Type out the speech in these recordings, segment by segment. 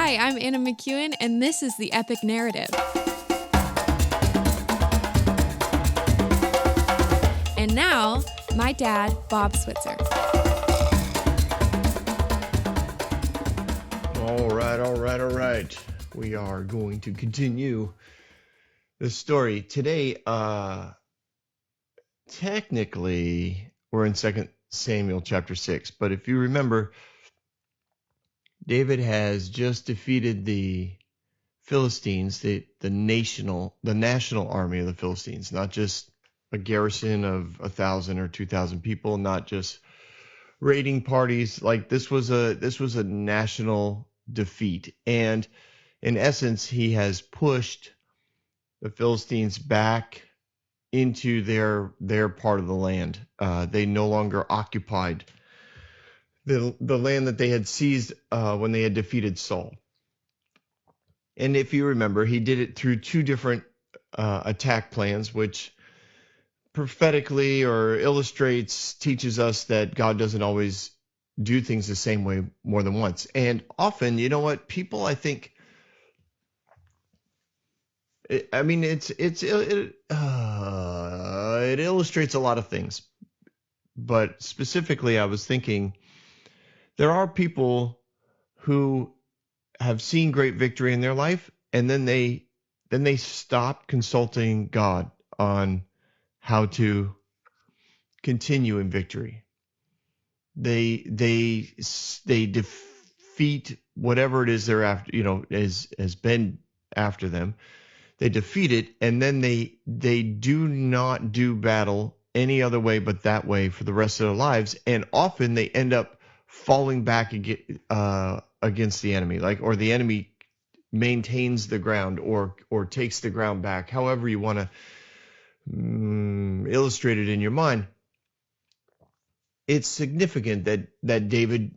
Hi, I'm Anna McEwen, and this is the Epic Narrative. And now, my dad, Bob Switzer. All right. We are going to continue the story. Today, technically, we're in 2 Samuel chapter 6. But if you remember, David has just defeated the Philistines, the national army of the Philistines, not just a garrison of 1,000 or 2,000 people, not just raiding parties. Like this was a national defeat, and in essence, he has pushed the Philistines back into their part of the land. They no longer occupied the land that they had seized when they had defeated Saul. And if you remember, he did it through two different attack plans, which prophetically or teaches us that God doesn't always do things the same way more than once. And often, you know what, people, I think, it illustrates a lot of things. But specifically, I was thinking there are people who have seen great victory in their life, and then they stop consulting God on how to continue in victory. They defeat whatever it is they're after, has been after them. They defeat it, and then they do not do battle any other way but that way for the rest of their lives, and often they end up falling back against the enemy, or the enemy maintains the ground or takes the ground back, however you want to illustrate it in your mind. It's significant that David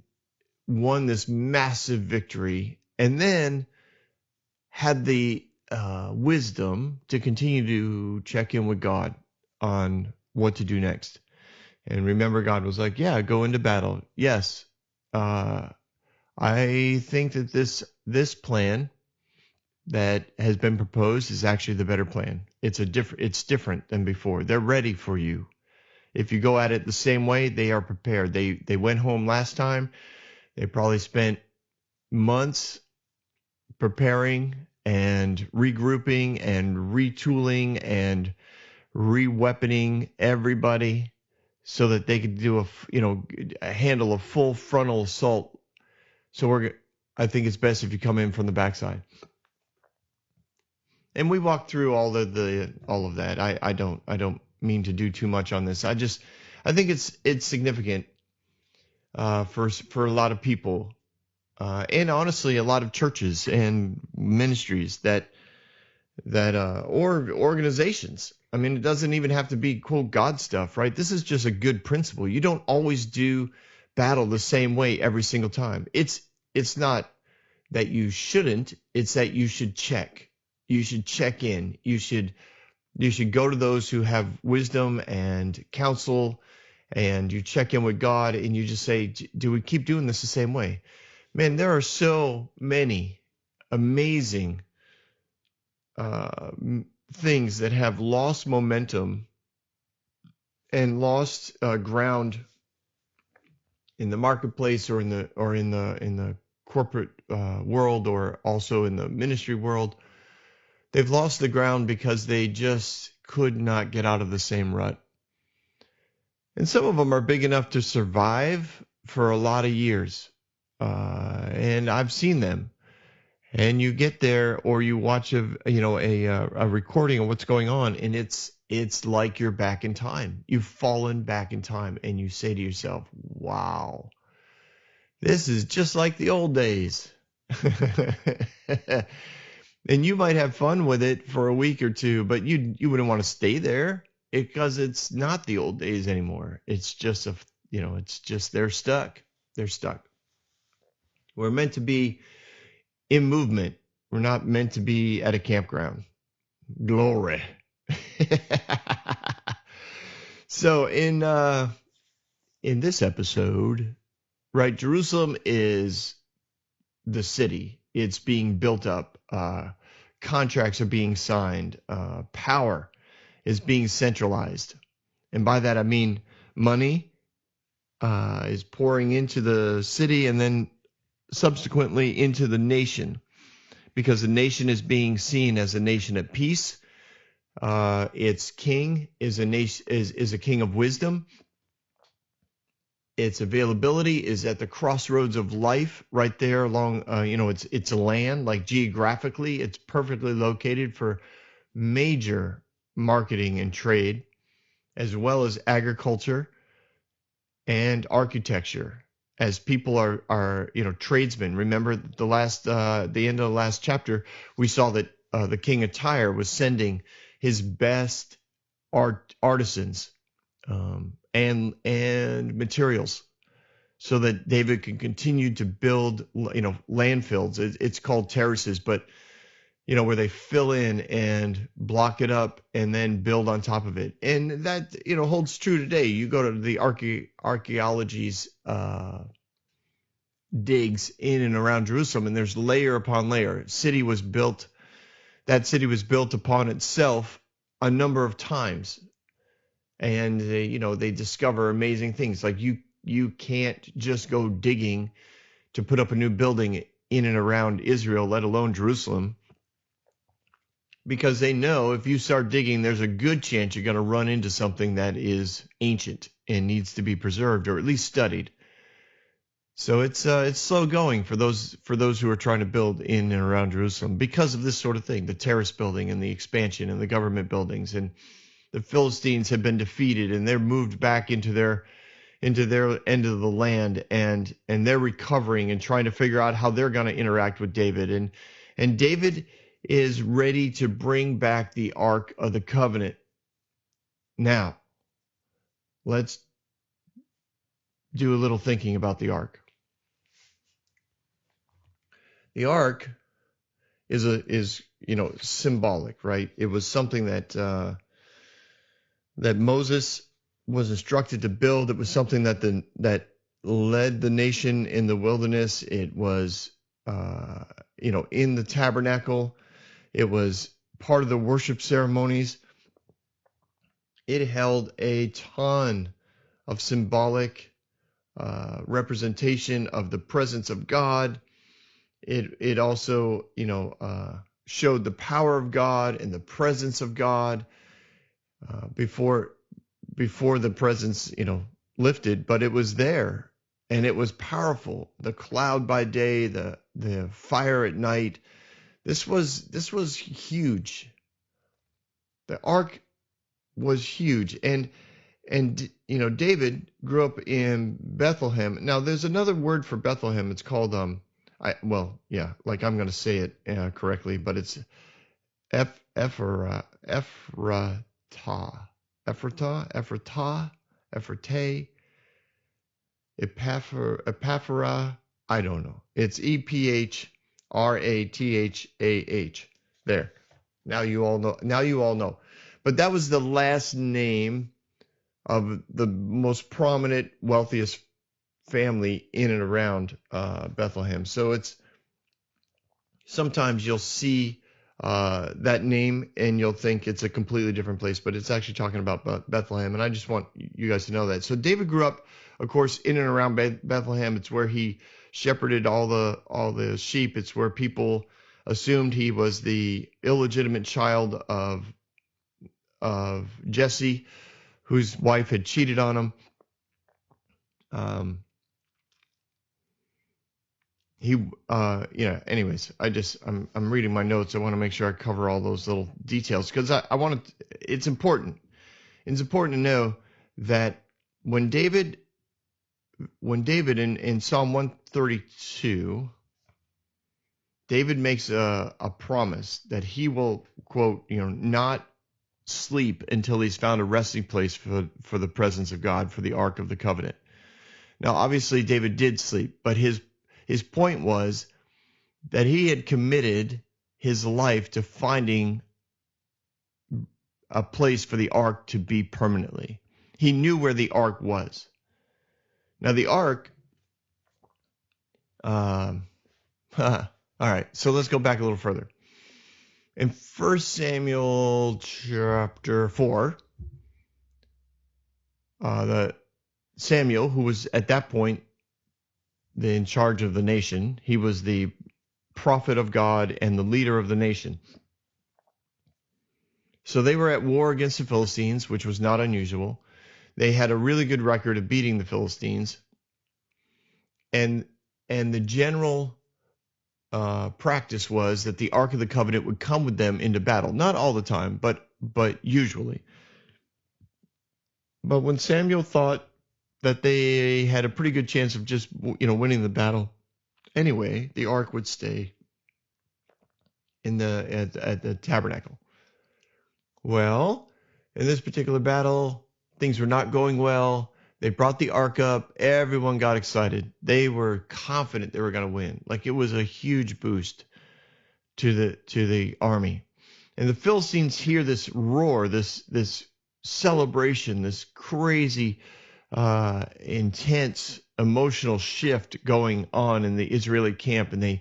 won this massive victory and then had the wisdom to continue to check in with God on what to do next. And remember, God was like, yeah, go into battle. Yes, I think that this plan that has been proposed is actually the better plan. It's different than before. They're ready for you. If you go at it the same way, they are prepared. They went home last time. They probably spent months preparing and regrouping and retooling and re-weaponing everybody so that they could do handle a full frontal assault. So I think it's best if you come in from the backside. And we walked through all of that. I don't mean to do too much on this. I think it's significant for a lot of people, and honestly, a lot of churches and ministries that or organizations. I mean, it doesn't even have to be quote God stuff, right? This is just a good principle. You don't always do battle the same way every single time. It's not that you shouldn't. It's that you should check. You should check in. You should go to those who have wisdom and counsel, and you check in with God, and you just say, do we keep doing this the same way? Man, there are so many amazing things that have lost momentum and lost ground in the marketplace or in the corporate world, or also in the ministry world. They've lost the ground because they just could not get out of the same rut. And some of them are big enough to survive for a lot of years. And I've seen them. And you get there, or you watch a recording of what's going on, and it's like you're back in time. You've fallen back in time, and you say to yourself, "Wow, this is just like the old days." And you might have fun with it for a week or two, but you wouldn't want to stay there because it's not the old days anymore. It's just they're stuck. They're stuck. We're meant to be in movement. We're not meant to be at a campground. Glory. So in this episode, right, Jerusalem is the city. it's being built up. Contracts are being signed. Power is being centralized. And by that, I mean money is pouring into the city and then subsequently into the nation, because the nation is being seen as a nation at peace. Its king is a king of wisdom. Its availability is at the crossroads of life, right there along. It's a land, like geographically, it's perfectly located for major marketing and trade, as well as agriculture and architecture. As people are tradesmen. Remember the end of the last chapter, we saw that the king of Tyre was sending his best artisans and materials, so that David can continue to build, landfills. It's called terraces, but where they fill in and block it up and then build on top of it. And that, holds true today. You go to the archaeology's digs in and around Jerusalem, and there's layer upon layer. That city was built upon itself a number of times. And they discover amazing things. Like you can't just go digging to put up a new building in and around Israel, let alone Jerusalem, because they know if you start digging, there's a good chance you're going to run into something that is ancient and needs to be preserved, or at least studied. So it's slow going for those who are trying to build in and around Jerusalem, because of this sort of thing, the terrace building and the expansion and the government buildings. And the Philistines have been defeated, and they're moved back into their end of the land, and they're recovering and trying to figure out how they're going to interact with David. And David is ready to bring back the Ark of the Covenant. Now, let's do a little thinking about the Ark. The Ark is symbolic, right? It was something that Moses was instructed to build. It was something that led the nation in the wilderness. It was in the tabernacle. It was part of the worship ceremonies. It held a ton of symbolic representation of the presence of God. It also showed the power of God and the presence of God before the presence lifted, but it was there and it was powerful. The cloud by day, the fire at night. This was huge. The Ark was huge, and David grew up in Bethlehem. Now there's another word for Bethlehem. It's called like I'm going to say it correctly, but it's Ephratah, Epaphra. I don't know. It's Ephratah. There. Now you all know. But that was the last name of the most prominent, wealthiest family in and around Bethlehem. So it's sometimes you'll see that name and you'll think it's a completely different place, but it's actually talking about Bethlehem. And I just want you guys to know that. So David grew up, of course, in and around Bethlehem. It's where he shepherded all the sheep. It's where people assumed he was the illegitimate child of Jesse, whose wife had cheated on him. Anyways, I'm reading my notes. I want to make sure I cover all those little details, because it's important. It's important to know that when David in Psalm 132, David makes a promise that he will, quote, not sleep until he's found a resting place for the presence of God, for the Ark of the Covenant. Now, obviously, David did sleep, but his point was that he had committed his life to finding a place for the Ark to be permanently. He knew where the Ark was. Now, the Ark, All right, so let's go back a little further. In 1 Samuel chapter 4, the Samuel, who was at that point in charge of the nation, he was the prophet of God and the leader of the nation. So they were at war against the Philistines, which was not unusual. They had a really good record of beating the Philistines. And the general practice was that the Ark of the Covenant would come with them into battle. Not all the time, but usually. But when Samuel thought that they had a pretty good chance of just winning the battle anyway, the Ark would stay in at the tabernacle. Well, in this particular battle, things were not going well. They brought the Ark up. Everyone got excited. They were confident they were going to win. Like, it was a huge boost to the army. And the Philistines hear this roar, this celebration, this crazy, intense emotional shift going on in the Israeli camp, and they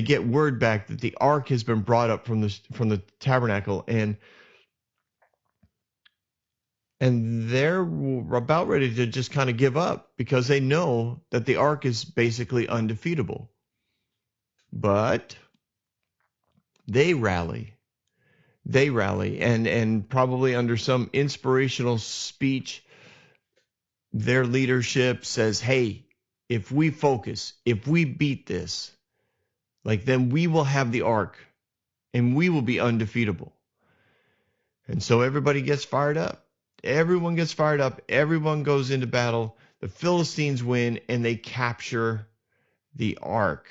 get word back that the Ark has been brought up from the tabernacle, and they're about ready to just kind of give up because they know that the Ark is basically undefeatable. But they rally. And probably under some inspirational speech, their leadership says, hey, if we focus, if we beat this, then we will have the Ark and we will be undefeatable. And so everybody gets fired up. Everyone gets fired up. Everyone goes into battle. The Philistines win and they capture the Ark.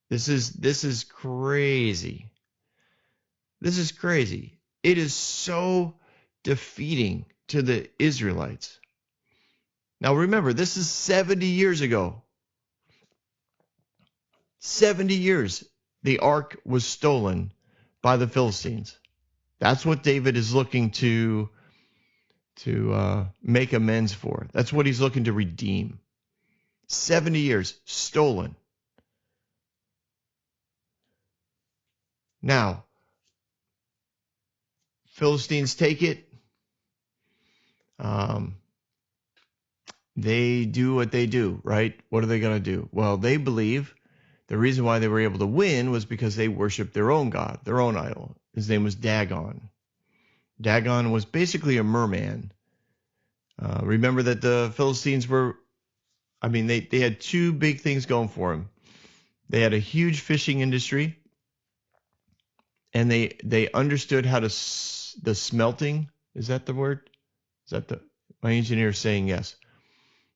This is crazy. This is crazy. It is so defeating to the Israelites. Now remember, this is 70 years ago. 70 years the Ark was stolen by the Philistines. That's what David is looking to make amends for. That's what he's looking to redeem. 70 years stolen. Now, Philistines take it. They do what they do, right? What are they going to do? Well, they believe the reason why they were able to win was because they worshiped their own god, their own idol. His name was Dagon. Dagon was basically a merman. Remember that the Philistines they had two big things going for them. They had a huge fishing industry, and they understood how to the smelting. Is that the word? My engineer is saying yes.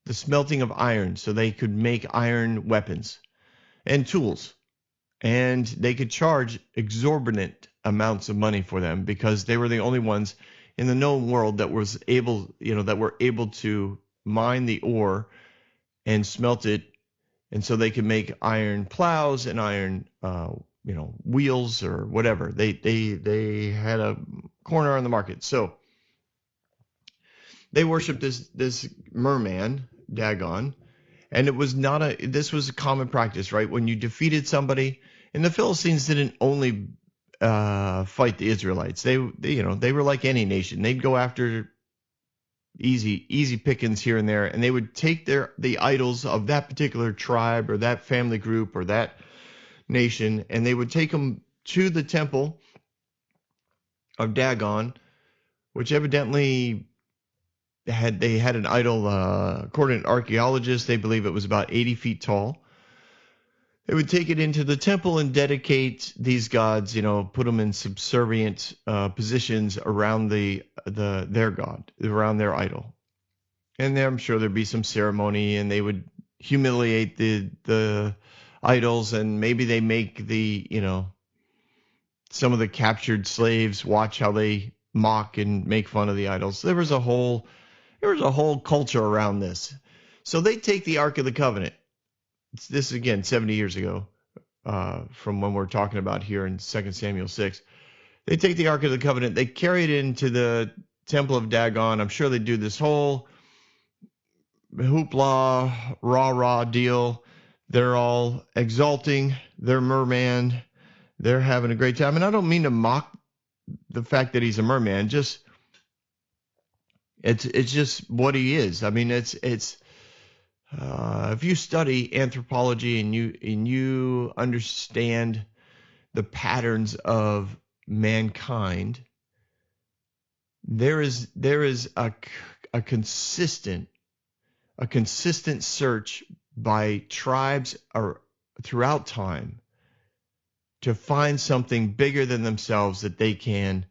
The smelting of iron, so they could make iron weapons and tools, and they could charge exorbitant amounts of money for them because they were the only ones in the known world that were able to mine the ore and smelt it, and so they could make iron plows and iron wheels or whatever. They had a corner on the market. So they worshiped this merman, Dagon, and this was a common practice, right? When you defeated somebody, and the Philistines didn't only fight the Israelites. They were like any nation. They'd go after easy pickings here and there, and they would take the idols of that particular tribe or that family group or that nation, and they would take them to the temple of Dagon, which evidently had an idol. According to archaeologists, they believe it was about 80 feet tall. They would take it into the temple and dedicate these gods, put them in subservient positions around their god, around their idol. And there, I'm sure there'd be some ceremony, and they would humiliate the idols, and maybe they make some of the captured slaves watch how they mock and make fun of the idols. There was a whole culture around this. So they take the Ark of the Covenant. This is, again, 70 years ago, from when we're talking about here in 2 Samuel 6. They take the Ark of the Covenant. They carry it into the temple of Dagon. I'm sure they do this whole hoopla, rah-rah deal. They're all exalting their merman. They're having a great time. And I don't mean to mock the fact that he's a merman. Just it's just what he is. I mean, it's if you study anthropology and you understand the patterns of mankind, there is a consistent search by tribes or throughout time to find something bigger than themselves that they can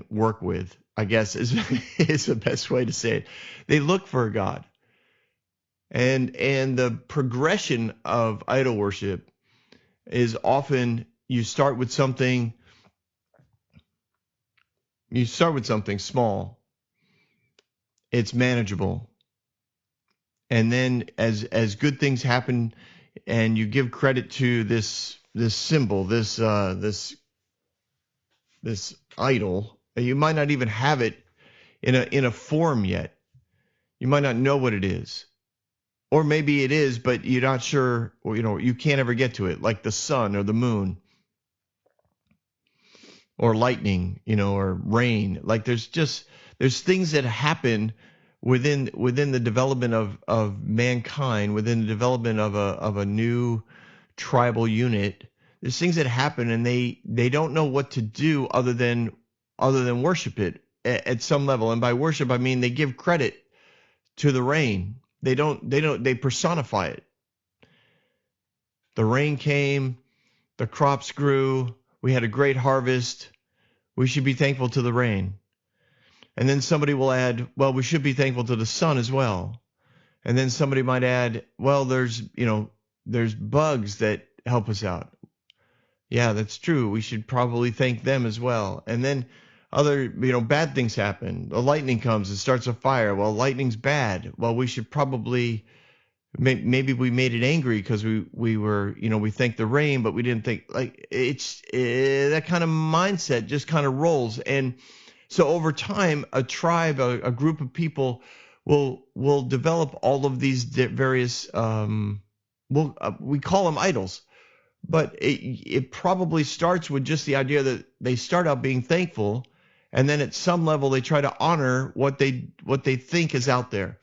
work with, I guess is is the best way to say it. They look for a God. And the progression of idol worship is often you start with something small. It's manageable. And then as good things happen and you give credit to this symbol, this idol, you might not even have it in a form yet. You might not know what it is. Or maybe it is, but you're not sure, or you can't ever get to it, like the sun or the moon or lightning, or rain. Like there's things that happen within the development of mankind, within the development of a new tribal unit. There's things that happen and they don't know what to do other than worship it at some level. And by worship I mean they give credit to the rain. They personify it. The rain came, the crops grew, we had a great harvest. We should be thankful to the rain. And then somebody will add, well, we should be thankful to the sun as well. And then somebody might add, well, there's bugs that help us out. Yeah, that's true. We should probably thank them as well. And then other, bad things happen. The lightning comes and starts a fire. Well, lightning's bad. Well, we should probably, maybe we made it angry because we were, we thanked the rain, but we didn't think, like, it's that kind of mindset just kind of rolls. And so over time, a tribe, a group of people will develop all of these various, we call them idols. But it probably starts with just the idea that they start out being thankful, and then at some level they try to honor what they think is out there.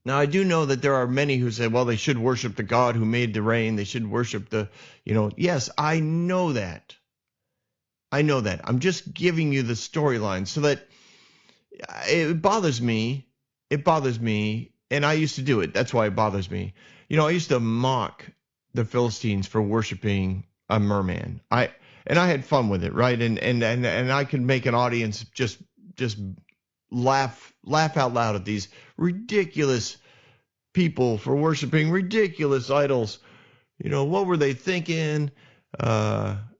Now, I do know that there are many who say, well, they should worship the God who made the rain. They should worship yes, I know that. I'm just giving you the storyline so that it bothers me. And I used to do it. That's why it bothers me. I used to mock the Philistines for worshiping a merman. I had fun with it, right? And I could make an audience just laugh out loud at these ridiculous people for worshiping ridiculous idols. What were they thinking?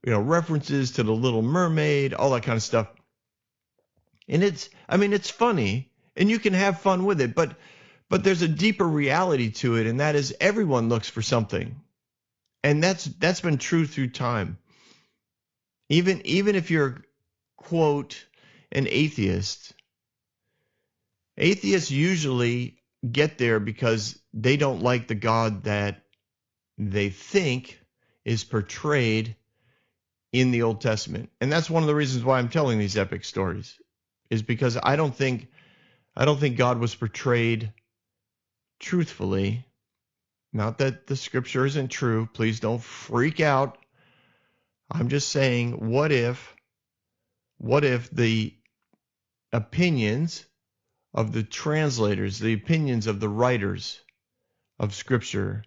References to the Little Mermaid, all that kind of stuff. And it's funny, and you can have fun with it, but there's a deeper reality to it, and that is everyone looks for something. And that's been true through time. Even if you're, quote, an atheist, atheists usually get there because they don't like the God that they think is portrayed in the Old Testament. And that's one of the reasons why I'm telling these epic stories, is because I don't think God was portrayed truthfully. Not that the scripture isn't true. Please don't freak out. I'm just saying, what if the opinions of the translators, the opinions of the writers of scripture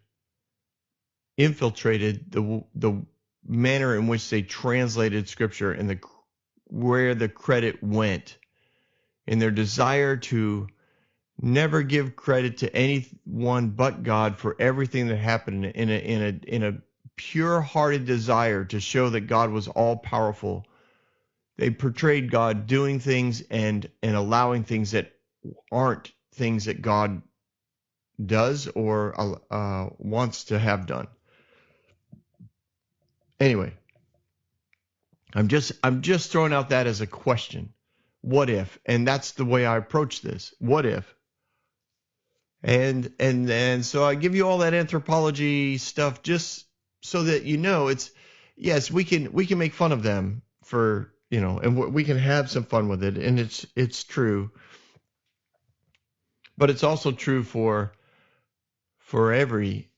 infiltrated the manner in which they translated scripture and where the credit went, in their desire to never give credit to anyone but God for everything that happened, in a pure-hearted desire to show that God was all-powerful. They portrayed God doing things and allowing things that aren't things that God does or wants to have done. Anyway, I'm just throwing out that as a question. What if? And that's the way I approach this. What if And so I give you all that anthropology stuff just so that you know it's yes, we can make fun of them for, and we can have some fun with it, and it's true, but it's also true for every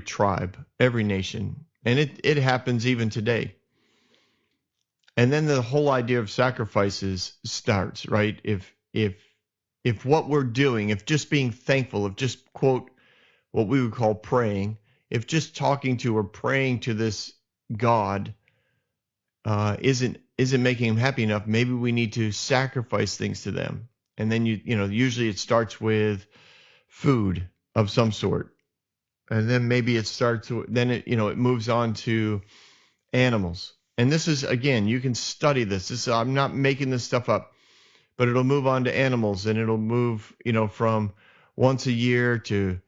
tribe, every nation, and it happens even today. And then the whole idea of sacrifices starts, right? If what we're doing, if just being thankful, if just quote what we would call praying, if just talking to or praying to this God isn't making him happy enough, maybe we need to sacrifice things to them. And then usually it starts with food of some sort, and then maybe then it moves on to animals. And this is, again, you can study this. I'm not making this stuff up, but it'll move on to animals, and it'll move from once a year to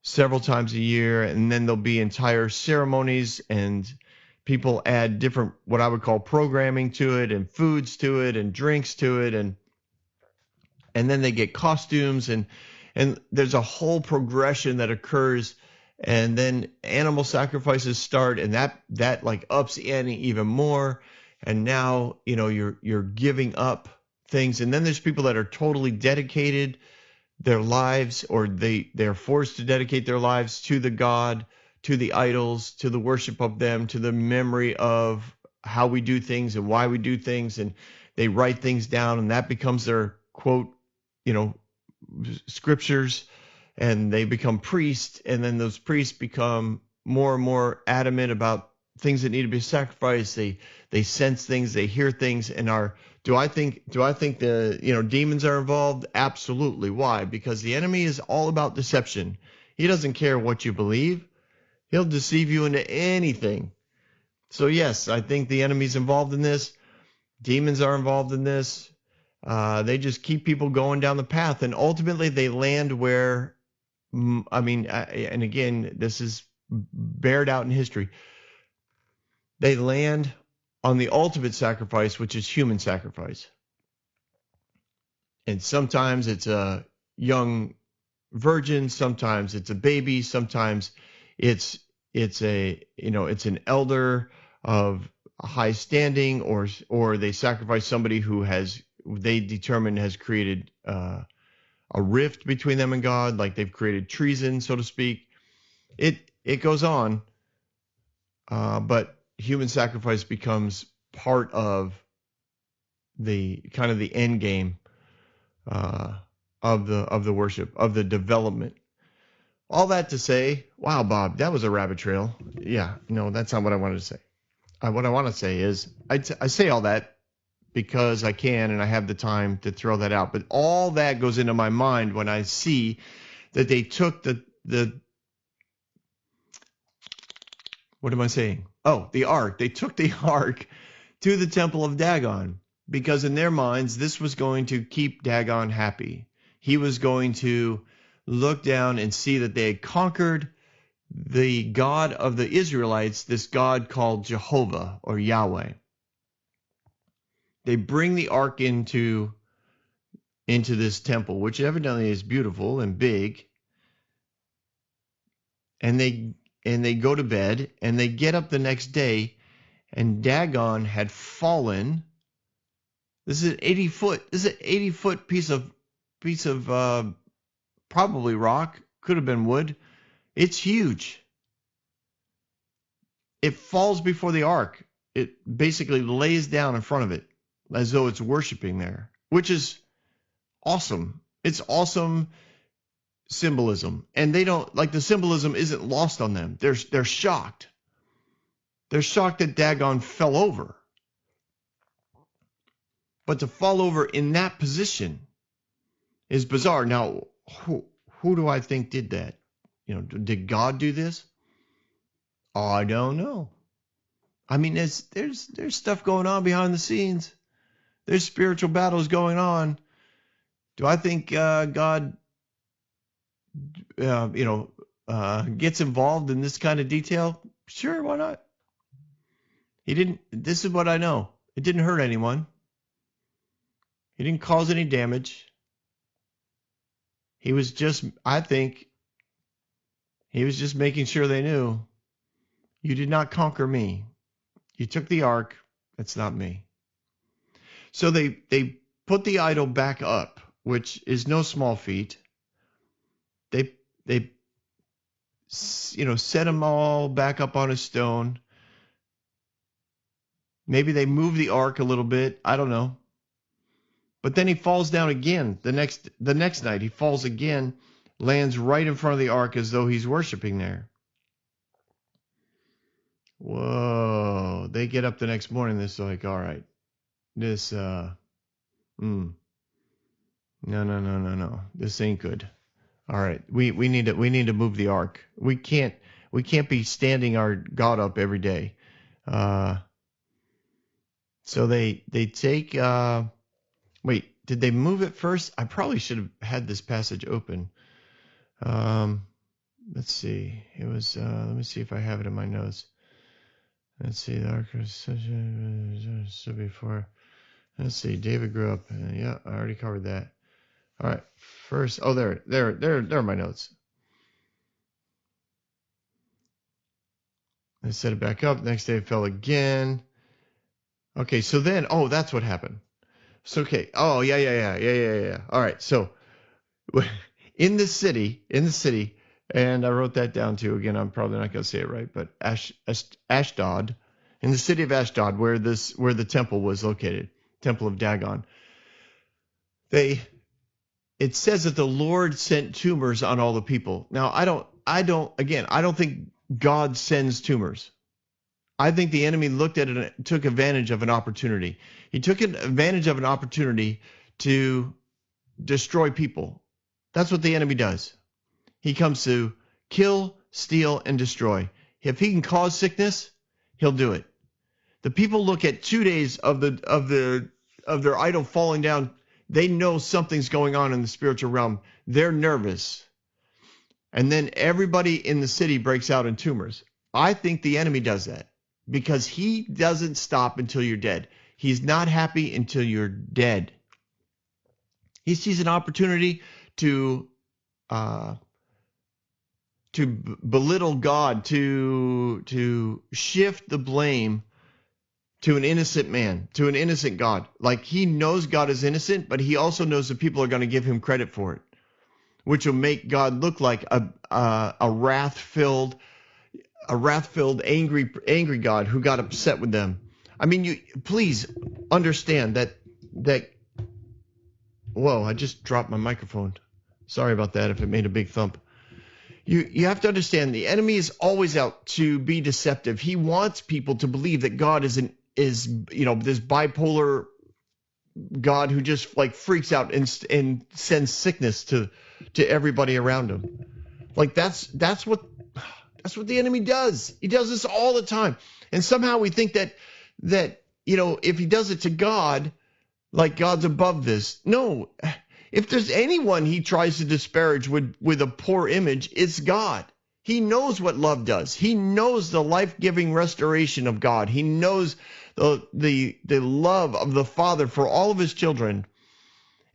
several times a year, and then there'll be entire ceremonies, and people add different, what I would call, programming to it, and foods to it, and drinks to it, and then they get costumes, and there's a whole progression that occurs, and then animal sacrifices start, and that like ups the ante even more, and now you're giving up things, and then there's people that are totally dedicated their lives, or they're forced to dedicate their lives to the God, to the idols, to the worship of them, to the memory of how we do things and why we do things, and they write things down, and that becomes their quote, scriptures, and they become priests, and then those priests become more and more adamant about things that need to be sacrificed. They sense things, they hear things, and do I think the demons are involved? Absolutely. Why? Because the enemy is all about deception. He doesn't care what you believe. He'll deceive you into anything. So yes, I think the enemy's involved in this. Demons are involved in this. They just keep people going down the path, and ultimately they land where, and again, this is bared out in history. They land on the ultimate sacrifice, which is human sacrifice. And sometimes it's a young virgin, sometimes it's a baby, sometimes it's an elder of high standing, or they sacrifice somebody who they determine has created a rift between them and God, like they've created treason, so to speak. It goes on, but human sacrifice becomes part of the kind of the end game of the worship, of the development. All that to say, wow, Bob, that was a rabbit trail. Yeah, no, that's not what I wanted to say. What I want to say is, I say all that because I can and I have the time to throw that out. But all that goes into my mind when I see that they took the what am I saying? Oh, the ark. They took the ark to the temple of Dagon, because in their minds, this was going to keep Dagon happy. He was going to look down and see that they had conquered the God of the Israelites, this God called Jehovah or Yahweh. They bring the ark into this temple, which evidently is beautiful and big, and they go to bed, and they get up the next day, and Dagon had fallen. This is an 80-foot piece of probably rock, could have been wood. It's huge. It falls before the ark. It basically lays down in front of it as though it's worshiping there, which is awesome. It's awesome symbolism. And they don't, like, the symbolism isn't lost on them. They're shocked. They're shocked that Dagon fell over. But to fall over in that position is bizarre. Now, who do I think did that? Did God do this? I don't know. I mean, there's stuff going on behind the scenes. There's spiritual battles going on. Do I think God, gets involved in this kind of detail? Sure, why not? He didn't. This is what I know. It didn't hurt anyone. He didn't cause any damage. I think he was just making sure they knew, you did not conquer me. You took the ark. That's not me. So they put the idol back up, which is no small feat. They set them all back up on a stone. Maybe they move the ark a little bit. I don't know. But then he falls down again. The next night he falls again, lands right in front of the ark as though he's worshiping there. Whoa. They get up the next morning. They're like, all right, no. This ain't good. All right. We need to move the ark. We can't be standing our God up every day. So they take wait, did they move it first? I probably should have had this passage open. Let's see. It was let me see if I have it in my notes. Let's see. The ark was so before. Let's see. David grew up. Yeah, I already covered that. All right. First, there are my notes. They set it back up. Next day it fell again. Okay, so then, that's what happened. So, okay. Oh, yeah. All right. So in the city, and I wrote that down too. Again, I'm probably not going to say it right, but Ashdod, in the city of Ashdod, where the temple was located, Temple of Dagon, it says that the Lord sent tumors on all the people. Now, I don't think God sends tumors. I think the enemy looked at it and took advantage of an opportunity. He took advantage of an opportunity to destroy people. That's what the enemy does. He comes to kill, steal, and destroy. If he can cause sickness, he'll do it. The people look at 2 days of their idol falling down. They know something's going on in the spiritual realm. They're nervous. And then everybody in the city breaks out in tumors. I think the enemy does that because he doesn't stop until you're dead. He's not happy until you're dead. He sees an opportunity to belittle God, to shift the blame to an innocent man, to an innocent God. Like he knows God is innocent, but he also knows that people are going to give him credit for it, which will make God look like a wrath-filled, angry God who got upset with them. I mean, you please understand that. Whoa! I just dropped my microphone. Sorry about that. If it made a big thump. You have to understand the enemy is always out to be deceptive. He wants people to believe that God is this bipolar God who just like freaks out and sends sickness to everybody around him. Like that's what the enemy does. He does this all the time. And somehow we think that if he does it to God, like God's above this. No. If there's anyone he tries to disparage with a poor image, it's God. He knows what love does. He knows the life-giving restoration of God. He knows the love of the Father for all of his children.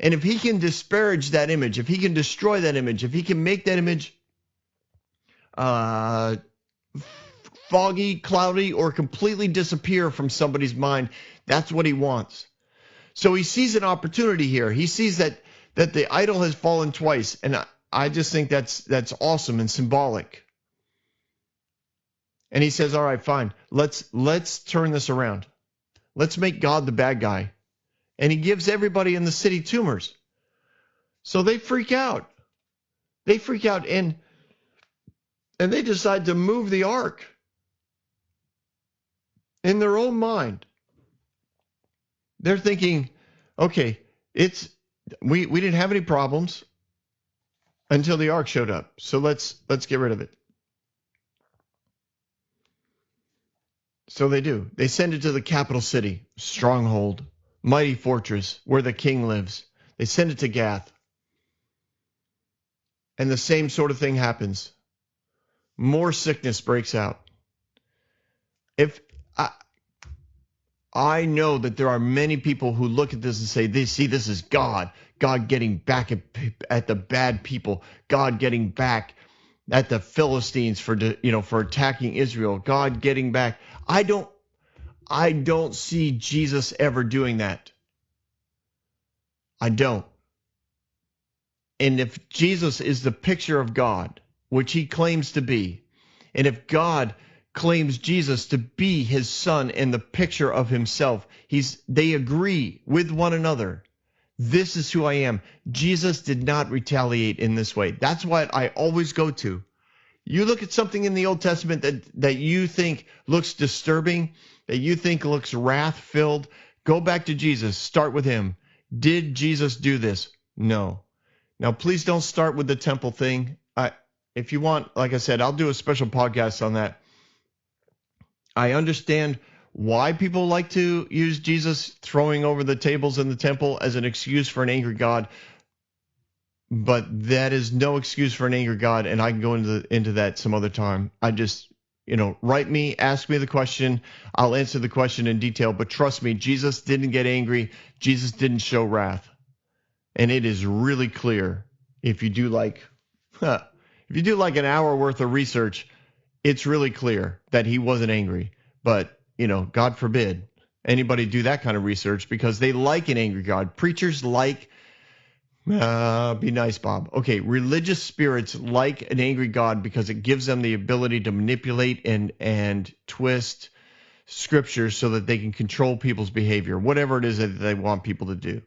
And if he can disparage that image, if he can destroy that image, if he can make that image foggy, cloudy, or completely disappear from somebody's mind, that's what he wants. So he sees an opportunity here. He sees that the idol has fallen twice, and I just think that's awesome and symbolic. And he says, all right, fine. Let's turn this around. Let's make God the bad guy. And he gives everybody in the city tumors. So they freak out. And they decide to move the ark in their own mind. They're thinking, okay, we didn't have any problems until the ark showed up. So let's get rid of it. So they do. They send it to the capital city, stronghold, mighty fortress where the king lives. They send it to Gath. And the same sort of thing happens. More sickness breaks out. I know that there are many people who look at this and say, this is God. God getting back at the bad people, God getting back at the Philistines for attacking Israel, God getting back. I don't see Jesus ever doing that. I don't. And if Jesus is the picture of God, which he claims to be, and if God claims Jesus to be his son and the picture of himself, they agree with one another. This is who I am. Jesus did not retaliate in this way. That's what I always go to. You look at something in the Old Testament that you think looks disturbing, that you think looks wrath-filled, go back to Jesus. Start with him. Did Jesus do this? No. Now, please don't start with the temple thing. If you want, like I said, I'll do a special podcast on that. I understand why people like to use Jesus throwing over the tables in the temple as an excuse for an angry God, but that is no excuse for an angry God, and I can go into that some other time. I just, write me, ask me the question. I'll answer the question in detail, but trust me, Jesus didn't get angry. Jesus didn't show wrath. And it is really clear if you do like an hour worth of research, it's really clear that he wasn't angry. But, God forbid anybody do that kind of research because they like an angry God. Preachers like, be nice, Bob. Okay, religious spirits like an angry God because it gives them the ability to manipulate and twist scripture so that they can control people's behavior, whatever it is that they want people to do.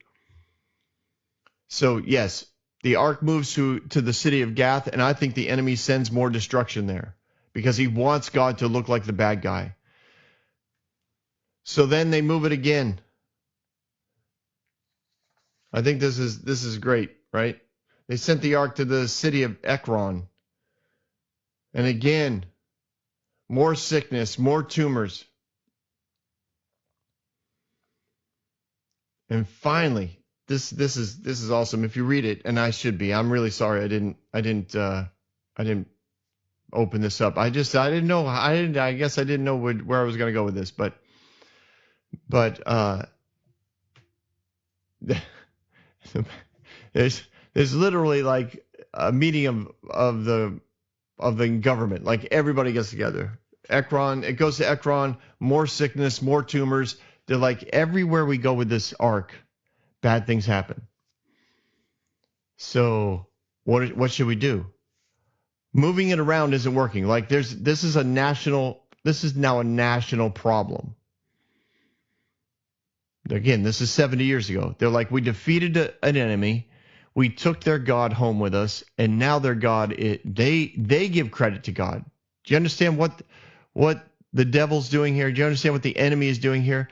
So, yes, the ark moves to the city of Gath, and I think the enemy sends more destruction there because he wants God to look like the bad guy. So then they move it again. I think this is great, right? They sent the ark to the city of Ekron. And again, more sickness, more tumors. And finally, this is awesome. If you read it, and I should be, I'm really sorry I didn't open this up. I guess I didn't know where I was going to go with this, but there's literally like a meeting of the government, like everybody gets together. Ekron, it goes to Ekron, more sickness, more tumors. They're like, everywhere we go with this ark, bad things happen. So what should we do? Moving it around isn't working. Like this is now a national problem. Again, this is 70 years ago. They're like, we defeated an enemy, we took their God home with us, and now their God, they give credit to God. Do you understand what the devil's doing here? Do you understand what the enemy is doing here?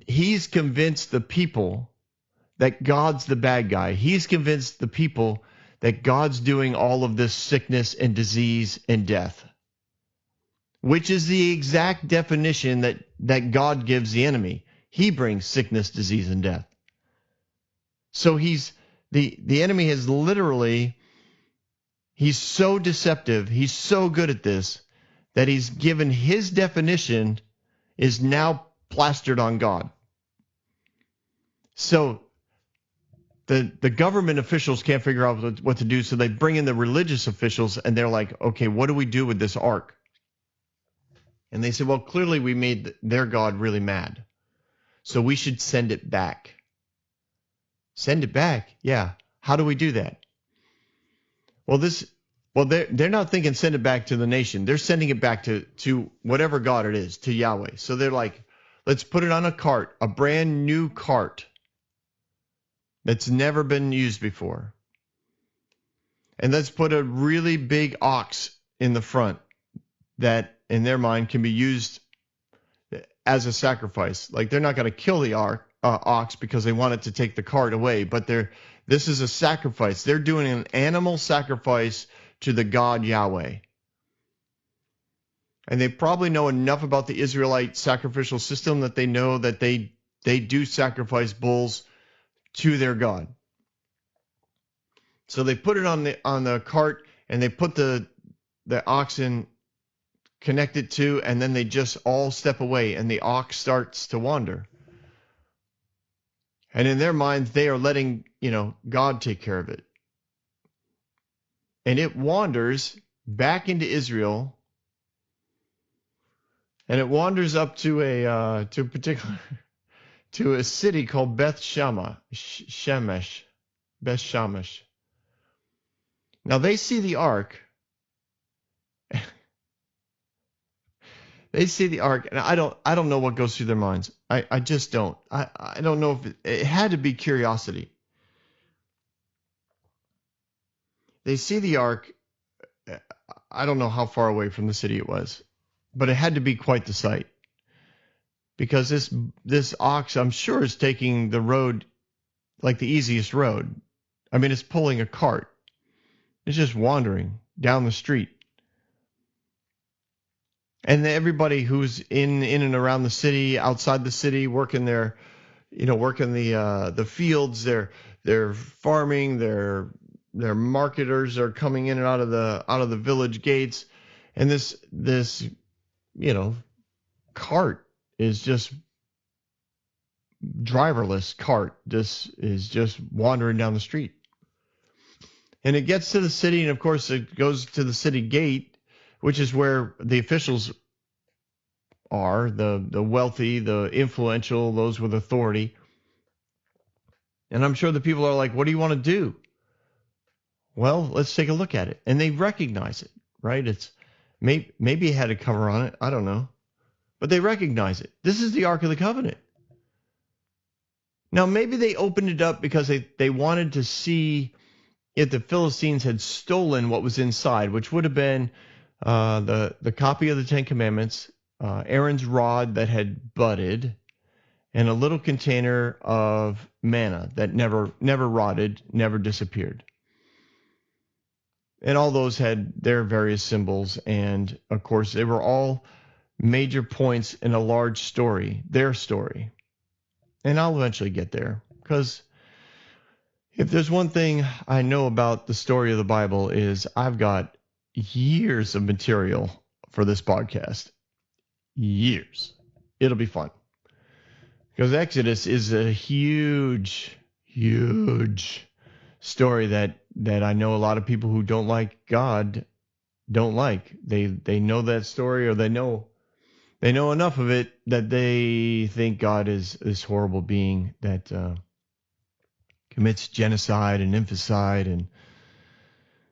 He's convinced the people that God's the bad guy. He's convinced the people that God's doing all of this sickness and disease and death, which is the exact definition that God gives the enemy. He brings sickness, disease, and death. So the enemy has literally, he's so deceptive, he's so good at this, that he's given his definition is now plastered on God. So the government officials can't figure out what to do, so they bring in the religious officials, and they're like, okay, what do we do with this ark? And they say, well, clearly we made their God really mad, so we should send it back. Send it back? Yeah. How do we do that? Well, they're not thinking send it back to the nation. They're sending it back to whatever God it is, to Yahweh. So they're like, let's put it on a cart, a brand new cart that's never been used before. And let's put a really big ox in the front that, in their mind, can be used as a sacrifice. Like, they're not going to kill the ox because they want it to take the cart away, but this is a sacrifice. They're doing an animal sacrifice to the God Yahweh. And they probably know enough about the Israelite sacrificial system that they know that they do sacrifice bulls to their God. So they put it on the cart, and they put the oxen connected to, and then they just all step away, and the ox starts to wander. And in their minds, they are letting God take care of it. And it wanders back into Israel, and it wanders up to a particular to a city called Shemesh. Beth Shemesh. Now they see the ark. They see the ark, and I don't know what goes through their minds. I just don't. I don't know if it had to be curiosity. They see the ark. I don't know how far away from the city it was, but it had to be quite the sight, because this ox, I'm sure, is taking the road like the easiest road. I mean, it's pulling a cart. It's just wandering down the street. And everybody who's in and around the city, outside the city, working their, working the fields, they're farming, their marketers are coming in and out of the village gates, and this cart is just driverless cart. This is just wandering down the street. And it gets to the city, and of course it goes to the city gate, which is where the officials are, the wealthy, the influential, those with authority. And I'm sure the people are like, what do you want to do? Well, let's take a look at it. And they recognize it, right? It's maybe it had a cover on it. I don't know. But they recognize it. This is the Ark of the Covenant. Now, maybe they opened it up because they wanted to see if the Philistines had stolen what was inside, which would have been the copy of the Ten Commandments, Aaron's rod that had budded, and a little container of manna that never rotted, never disappeared. And all those had their various symbols, and of course they were all major points in a large story, their story. And I'll eventually get there, because if there's one thing I know about the story of the Bible is I've got years of material for this podcast. Years. It'll be fun. Because Exodus is a huge, huge story that I know a lot of people who don't like God don't like. They know that story, or they know enough of it that they think God is this horrible being that commits genocide and infanticide,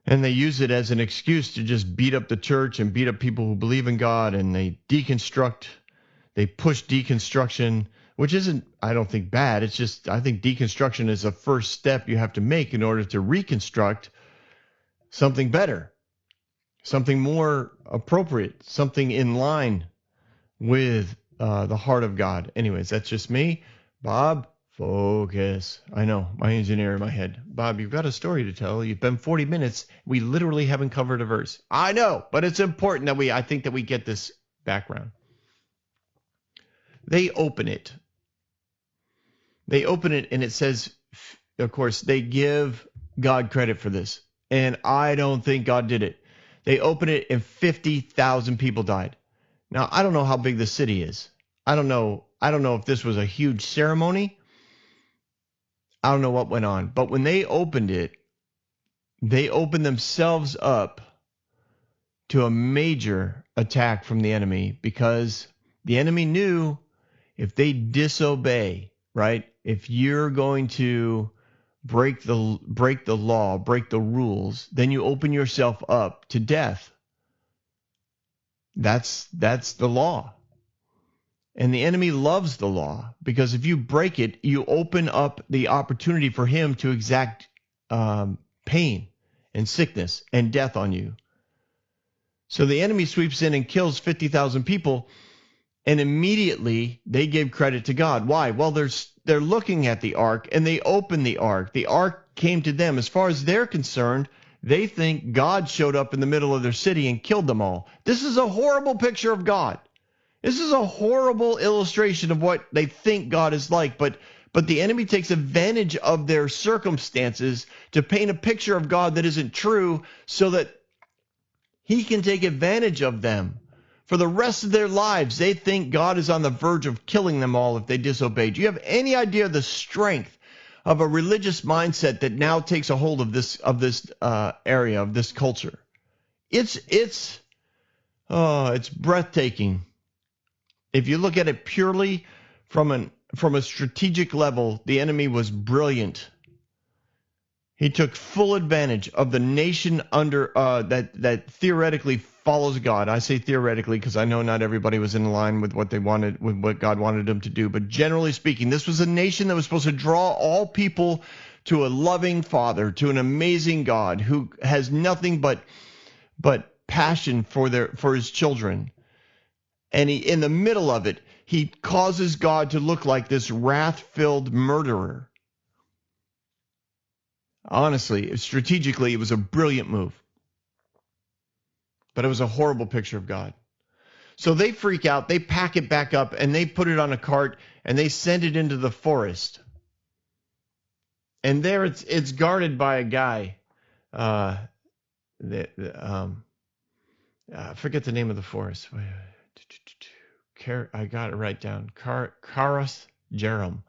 and they use it as an excuse to just beat up the church and beat up people who believe in God, and they push deconstruction, which isn't, I don't think, bad. It's just, I think deconstruction is a first step you have to make in order to reconstruct something better, something more appropriate, something in line with the heart of God. Anyways, that's just me. Bob, focus. I know, my engineer in my head. Bob, you've got a story to tell. You've been 40 minutes. We literally haven't covered a verse. I know, but it's important that I think that we get this background. They open it. And it says, of course, they give God credit for this. And I don't think God did it. They open it and 50,000 people died. Now, I don't know how big the city is. I don't know if this was a huge ceremony. I don't know what went on. But when they opened it, they opened themselves up to a major attack from the enemy, because the enemy knew if they disobey, right? If you're going to break the law, break the rules, then you open yourself up to death. That's the law. And the enemy loves the law, because if you break it, you open up the opportunity for him to exact pain and sickness and death on you. So the enemy sweeps in and kills 50,000 people, and immediately they give credit to God. Why? Well, they're looking at the ark, and they open the ark. The ark came to them. As far as they're concerned, they think God showed up in the middle of their city and killed them all. This is a horrible picture of God. This is a horrible illustration of what they think God is like. But the enemy takes advantage of their circumstances to paint a picture of God that isn't true, so that he can take advantage of them. For the rest of their lives, they think God is on the verge of killing them all if they disobey. Do you have any idea of the strength of a religious mindset that now takes a hold of this area of this culture. It's breathtaking. If you look at it purely from a strategic level, the enemy was brilliant. He took full advantage of the nation under that theoretically follows God. I say theoretically because I know not everybody was in line with what they wanted, with what God wanted them to do. But generally speaking, this was a nation that was supposed to draw all people to a loving Father, to an amazing God who has nothing but passion for his children. And he, in the middle of it, he causes God to look like this wrath-filled murderer. Honestly, strategically, it was a brilliant move. But it was a horrible picture of God. So they freak out, they pack it back up, and they put it on a cart, and they send it into the forest. And there it's guarded by a guy. I forget the name of the forest. I got it right down. Karas Jeram.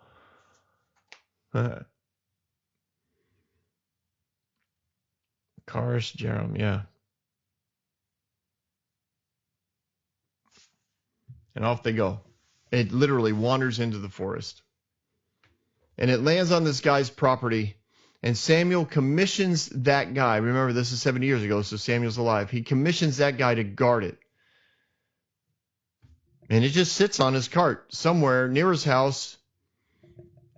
Karas Jeram, yeah. And off they go. It literally wanders into the forest. And it lands on this guy's property. And Samuel commissions that guy. Remember, this is 70 years ago, so Samuel's alive. He commissions that guy to guard it. And it just sits on his cart somewhere near his house,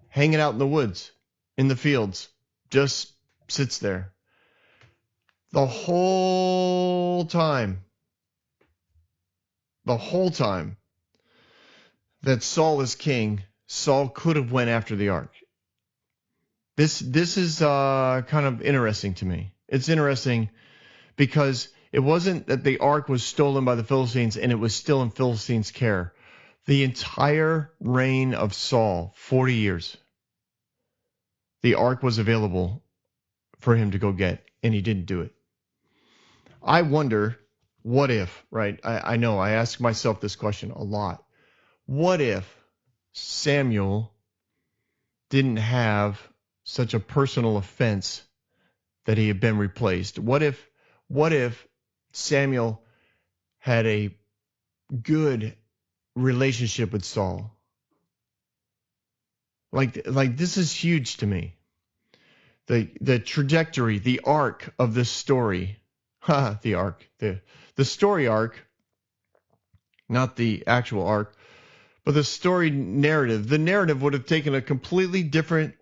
hanging out in the woods, in the fields. Just sits there. The whole time that Saul is king, Saul could have went after the ark. This is kind of interesting to me. It's interesting because it wasn't that the ark was stolen by the Philistines and it was still in Philistines' care. The entire reign of Saul, 40 years, the ark was available for him to go get, and he didn't do it. I wonder, what if, right? I know, I ask myself this question a lot. What if Samuel didn't have such a personal offense that he had been replaced? What if Samuel had a good relationship with Saul? Like this is huge to me. The trajectory, the arc of this story. The arc. The story arc, not the actual arc, but the story narrative. The narrative would have taken a completely different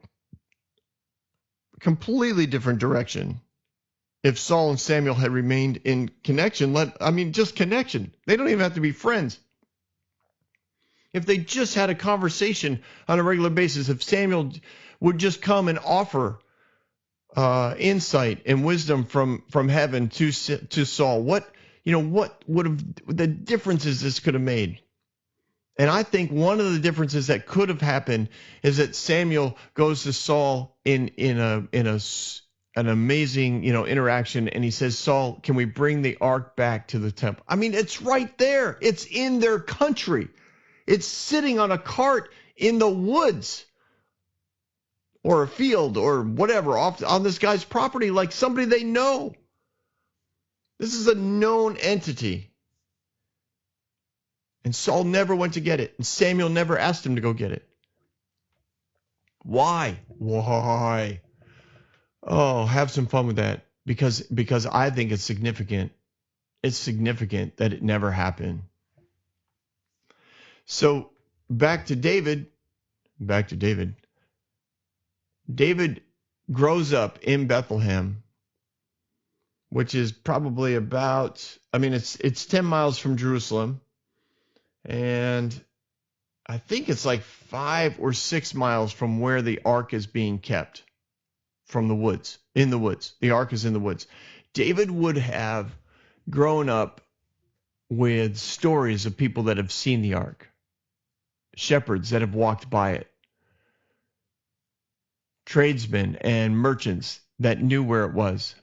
direction if Saul and Samuel had remained in connection. Just connection. They don't even have to be friends. If they just had a conversation on a regular basis, if Samuel would just come and offer insight and wisdom from heaven to Saul, what would have the differences this could have made? And I think one of the differences that could have happened is that Samuel goes to Saul in an amazing interaction, and he says, "Saul, can we bring the ark back to the temple?" I mean, it's right there. It's in their country. It's sitting on a cart in the woods or a field or whatever off on this guy's property, like somebody they know. This is a known entity. And Saul never went to get it. And Samuel never asked him to go get it. Why? Why? Oh, have some fun with that. Because I think it's significant. It's significant that it never happened. So back to David. David grows up in Bethlehem, which is probably about, it's 10 miles from Jerusalem. And I think it's like 5 or 6 miles from where the ark is being kept, from the woods, in the woods. The ark is in the woods. David would have grown up with stories of people that have seen the ark, shepherds that have walked by it, tradesmen and merchants that knew where it was.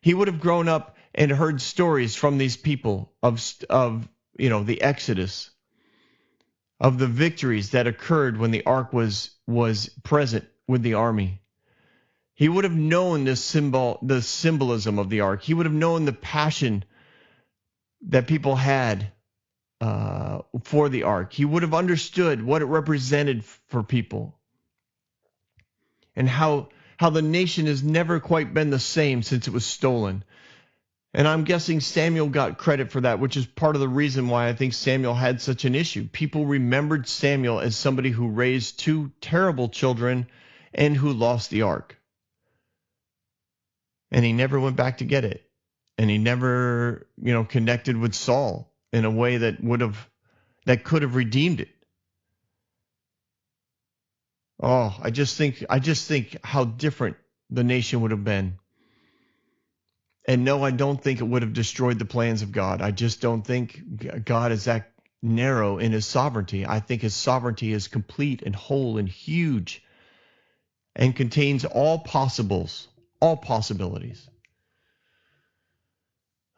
He would have grown up and heard stories from these people of the Exodus, of the victories that occurred when the ark was present with the army. He would have known the symbolism of the ark. He would have known the passion that people had for the ark. He would have understood what it represented for people, and how the nation has never quite been the same since it was stolen. And I'm guessing Samuel got credit for that, which is part of the reason why I think Samuel had such an issue. People remembered Samuel as somebody who raised two terrible children and who lost the ark. And he never went back to get it. And he never, connected with Saul in a way that could have redeemed it. Oh, I just think how different the nation would have been. And no, I don't think it would have destroyed the plans of God. I just don't think God is that narrow in his sovereignty. I think his sovereignty is complete and whole and huge and contains all possibilities.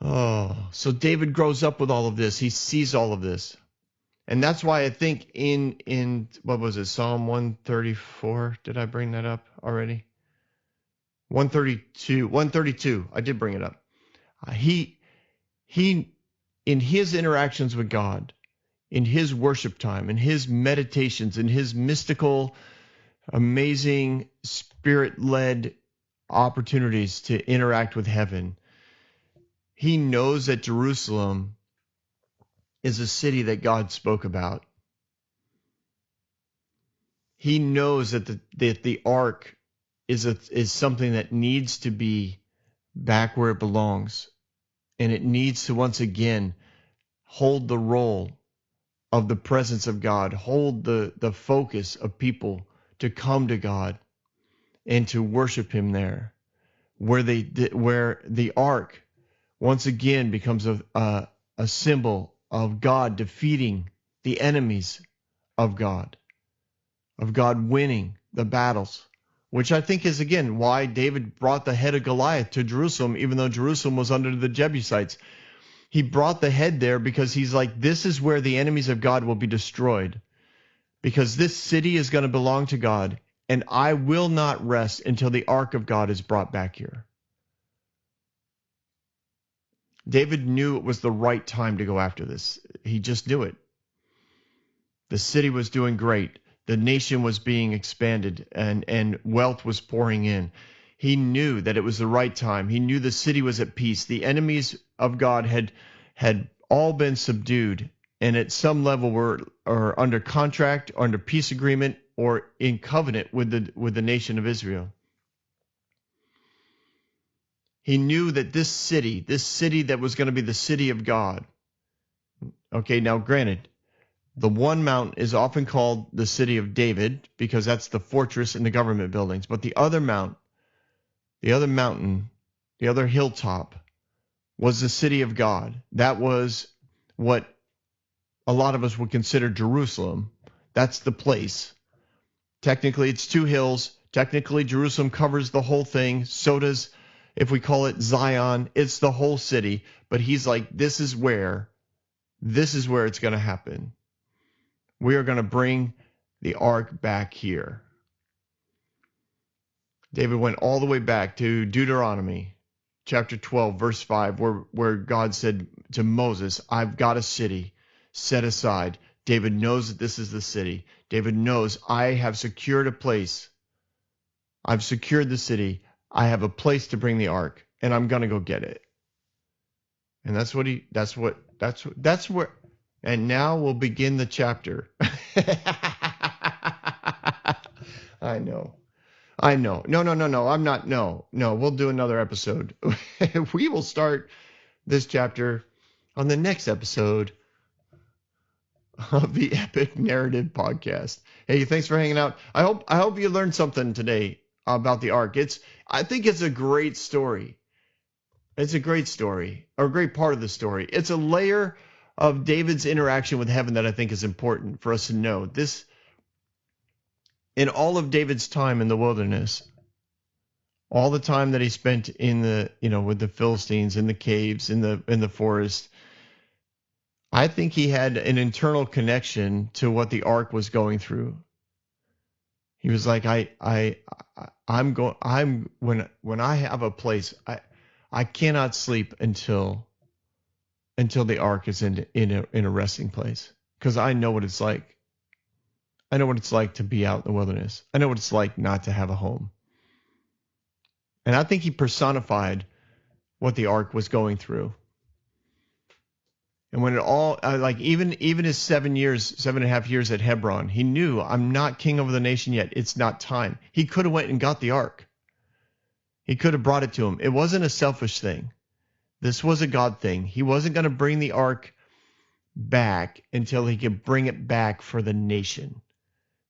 Oh, so David grows up with all of this. He sees all of this. And that's why I think in what was it, Psalm 134? Did I bring that up already? 132. I did bring it up. He in his interactions with God, in his worship time, in his meditations, in his mystical, amazing, spirit-led opportunities to interact with heaven, he knows that Jerusalem is a city that God spoke about. He knows that the ark is something that needs to be back where it belongs, and it needs to once again hold the role of the presence of God, hold the focus of people to come to God and to worship him there, where the ark once again becomes a symbol of God defeating the enemies of God winning the battles, which I think is, again, why David brought the head of Goliath to Jerusalem, even though Jerusalem was under the Jebusites. He brought the head there because he's like, this is where the enemies of God will be destroyed, because this city is going to belong to God, and I will not rest until the ark of God is brought back here. David knew it was the right time to go after this. He just knew it. The city was doing great. The nation was being expanded, and wealth was pouring in. He knew that it was the right time. He knew the city was at peace. The enemies of God had all been subdued, and at some level were under contract, under peace agreement, or in covenant with the nation of Israel. He knew that this city that was going to be the city of God. Okay, now granted, the one mountain is often called the city of David because that's the fortress and the government buildings. But the other mountain, the other hilltop was the city of God. That was what a lot of us would consider Jerusalem. That's the place. Technically, it's two hills. Technically, Jerusalem covers the whole thing. So does, if we call it Zion, it's the whole city. But he's like, this is where it's going to happen. We are going to bring the ark back here. David went all the way back to Deuteronomy chapter 12, verse 5, where God said to Moses, I've got a city set aside. David knows that this is the city. David knows, I have secured a place. I've secured the city. I have a place to bring the ark, and I'm going to go get it. And that's where. And now we'll begin the chapter. I know. No. I'm not. No. We'll do another episode. We will start this chapter on the next episode of the Epic Narrative Podcast. Hey, thanks for hanging out. I hope you learned something today about the ark. I think it's a great story. It's a great story, or a great part of the story. It's a layer of David's interaction with heaven that I think is important for us to know. This, in all of David's time in the wilderness, all the time that he spent in with the Philistines, in the caves, in the forest, I think he had an internal connection to what the ark was going through. He was like, when I have a place, I cannot sleep until the ark is in a resting place, because I know what it's like. I know what it's like to be out in the wilderness. I know what it's like not to have a home. And I think he personified what the ark was going through. And when it all, like even his 7.5 years at Hebron, he knew, I'm not king over the nation yet. It's not time. He could have went and got the ark. He could have brought it to him. It wasn't a selfish thing. This was a God thing. He wasn't going to bring the ark back until he could bring it back for the nation.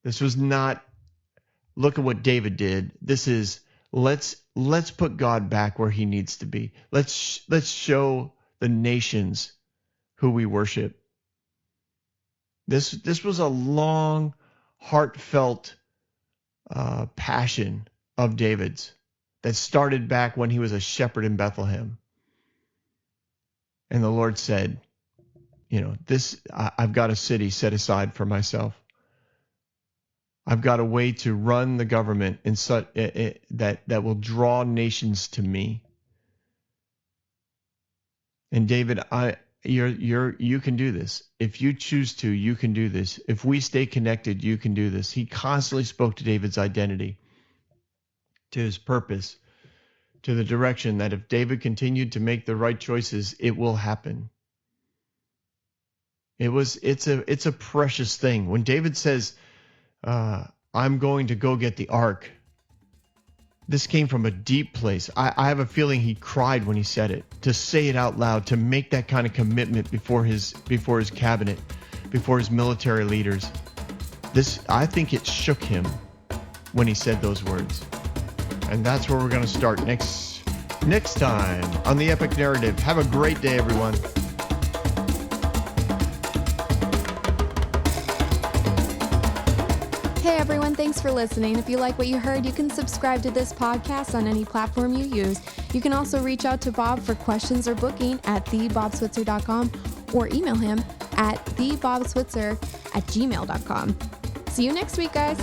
This was not, look at what David did. This is, let's put God back where he needs to be. Let's show the nations who we worship. This was a long, heartfelt passion of David's that started back when he was a shepherd in Bethlehem. And the Lord said, I've got a city set aside for myself. I've got a way to run the government in such that will draw nations to me. And David, you can do this. If you choose to, you can do this. If we stay connected, you can do this. He constantly spoke to David's identity, to his purpose, to the direction that if David continued to make the right choices, it will happen. It's a precious thing. When David says, I'm going to go get the ark, this came from a deep place. I have a feeling he cried when he said it. To say it out loud, to make that kind of commitment before his cabinet, before his military leaders. I think it shook him when he said those words. And that's where we're going to start next time on The Epic Narrative. Have a great day, everyone. Hey everyone, thanks for listening. If you like what you heard, you can subscribe to this podcast on any platform you use. You can also reach out to Bob for questions or booking at thebobswitzer.com or email him at thebobswitzer@gmail.com. See you next week, guys.